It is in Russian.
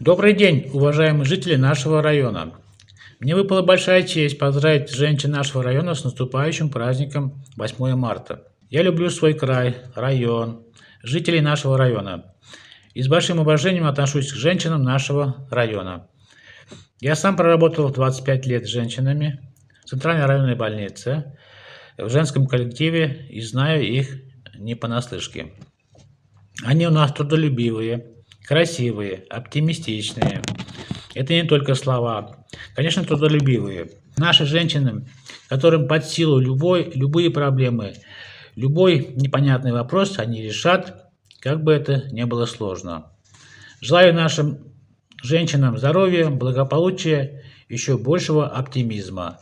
Добрый день, уважаемые жители нашего района. Мне выпала большая честь поздравить женщин нашего района с наступающим праздником 8 марта. Я люблю свой край, район, жителей нашего района и с большим уважением отношусь к женщинам нашего района. Я сам проработал 25 лет с женщинами в Центральной районной больнице, в женском коллективе и знаю их не понаслышке. Они у нас трудолюбивые, красивые, оптимистичные. Это не только слова. Конечно, трудолюбивые. Наши женщины, которым под силу любые проблемы, любой непонятный вопрос они решат, как бы это ни было сложно. Желаю нашим женщинам здоровья, благополучия, еще большего оптимизма.